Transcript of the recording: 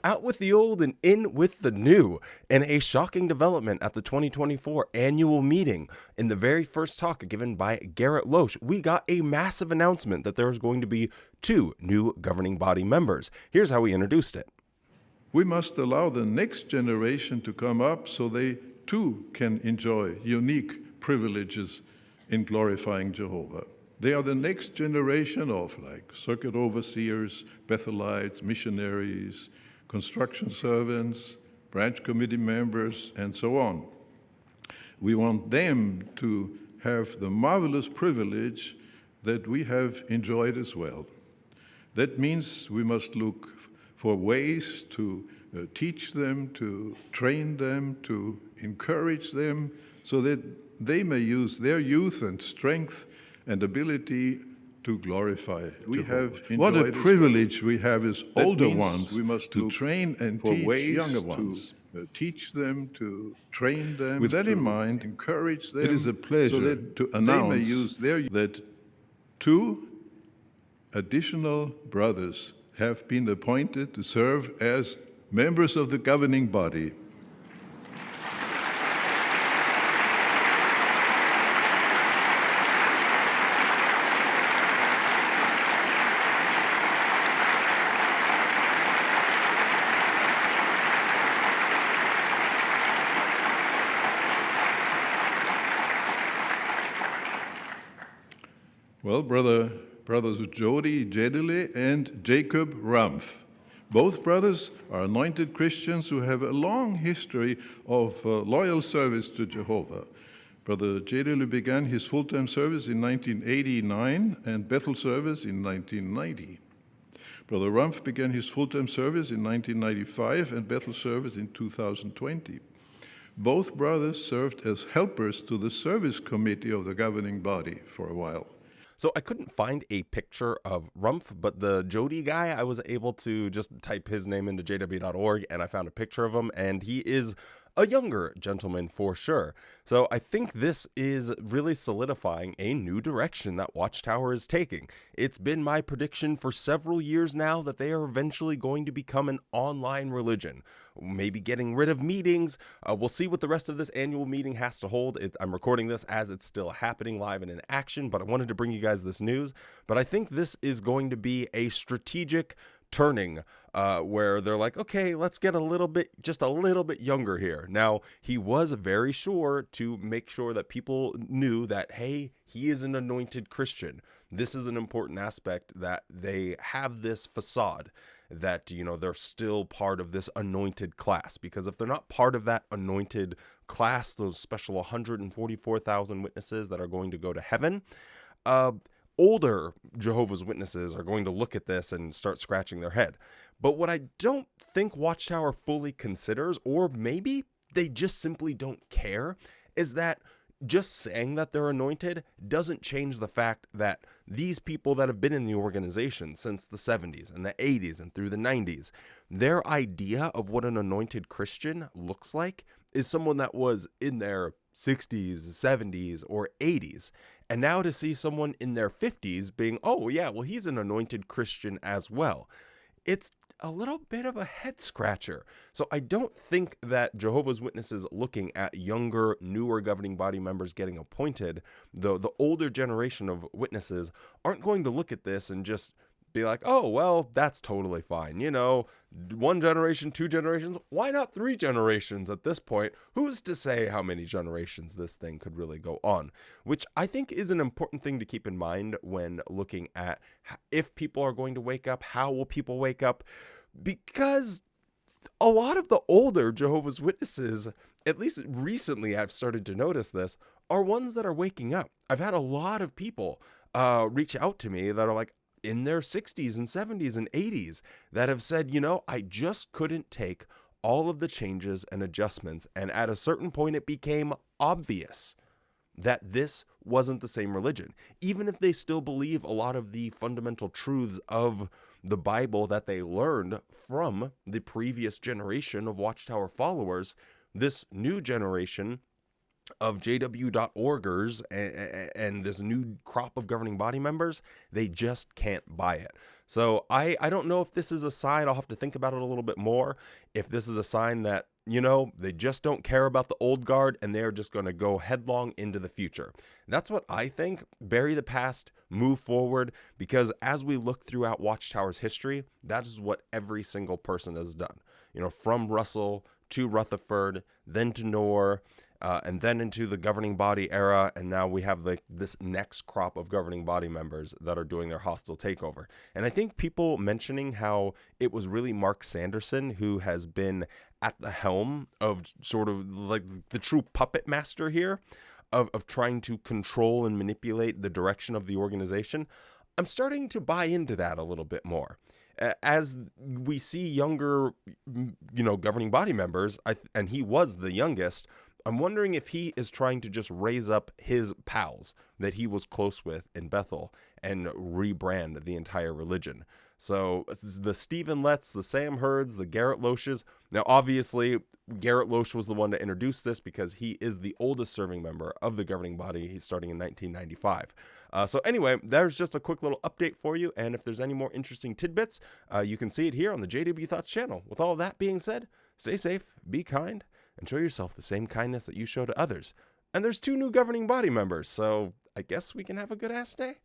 Out with the old and in with the new. In a shocking development at the 2024 annual meeting, in the very first talk given by Garrett Loesch, we got a massive announcement that there was going to be 2 new governing body members. Here's how he introduced it. We must allow the next generation to come up so they too can enjoy unique privileges in glorifying Jehovah. They are the next generation of circuit overseers, Bethelites, missionaries, construction servants, branch committee members, and so on. We want them to have the marvelous privilege that we have enjoyed as well. That means we must look for ways to teach them, to train them, to encourage them, so that they may use their youth and strength and ability to glorify. We have what a privilege we have as older ones to train and teach younger ones. Teach them, to train them. With that in mind, encourage them. It is a pleasure to announce that 2 additional brothers have been appointed to serve as members of the governing body. Well, brothers Jody Jedele and Jacob Rumpf. Both brothers are anointed Christians who have a long history of loyal service to Jehovah. Brother Jedele began his full-time service in 1989 and Bethel service in 1990. Brother Rumpf began his full-time service in 1995 and Bethel service in 2020. Both brothers served as helpers to the service committee of the governing body for a while. So I couldn't find a picture of Rumpf, but the Jody guy, I was able to just type his name into jw.org and I found a picture of him, and he is a younger gentleman for sure. So I think this is really solidifying a new direction that Watchtower is taking. It's been my prediction for several years now that they are eventually going to become an online religion. Maybe getting rid of meetings. We'll see what the rest of this annual meeting has to hold. I'm recording this as it's still happening live and in action, but I wanted to bring you guys this news. But I think this is going to be a strategic turning where they're like, okay, let's get just a little bit younger here. Now, he was very sure to make sure that people knew that, hey, he is an anointed Christian. This is an important aspect, that they have this facade that, they're still part of this anointed class, because if they're not part of that anointed class, those special 144,000 witnesses that are going to go to heaven, older Jehovah's Witnesses are going to look at this and start scratching their head. But what I don't think Watchtower fully considers, or maybe they just simply don't care, is that just saying that they're anointed doesn't change the fact that these people that have been in the organization since the 70s and the 80s and through the 90s, their idea of what an anointed Christian looks like is someone that was in their 60s, 70s, or 80s. And now to see someone in their 50s being, oh yeah, well, he's an anointed Christian as well, it's a little bit of a head scratcher. So I don't think that Jehovah's Witnesses looking at younger, newer governing body members getting appointed, the older generation of witnesses aren't going to look at this and just be like, oh, well, that's totally fine. 1 generation, 2 generations, why not 3 generations at this point? Who's to say how many generations this thing could really go on? Which I think is an important thing to keep in mind when looking at if people are going to wake up, how will people wake up? Because a lot of the older Jehovah's Witnesses, at least recently I've started to notice this, are ones that are waking up. I've had a lot of people reach out to me that are like, in their 60s and 70s and 80s that have said, I just couldn't take all of the changes and adjustments. And at a certain point, it became obvious that this wasn't the same religion. Even if they still believe a lot of the fundamental truths of the Bible that they learned from the previous generation of Watchtower followers, this new generation of JW.orgers and this new crop of governing body members, they just can't buy it. So I don't know if this is a sign. I'll have to think about it a little bit more. If this is a sign that, they just don't care about the old guard and they're just going to go headlong into the future. That's what I think. Bury the past, move forward, because as we look throughout Watchtower's history, that is what every single person has done. From Russell to Rutherford, then to Knorr, and then into the governing body era, and now we have this next crop of governing body members that are doing their hostile takeover. And I think people mentioning how it was really Mark Sanderson who has been at the helm of sort of like the true puppet master here of trying to control and manipulate the direction of the organization. I'm starting to buy into that a little bit more. As we see younger, governing body members, and he was the youngest, I'm wondering if he is trying to just raise up his pals that he was close with in Bethel and rebrand the entire religion. So the Stephen Letts, the Sam Herds, the Garrett Loesches. Now, obviously, Garrett Loesch was the one to introduce this because he is the oldest serving member of the governing body. He's starting in 1995. So anyway, there's just a quick little update for you. And if there's any more interesting tidbits, you can see it here on the JW Thoughts channel. With all that being said, stay safe, be kind, and show yourself the same kindness that you show to others. And there's 2 new governing body members, so I guess we can have a good ass day.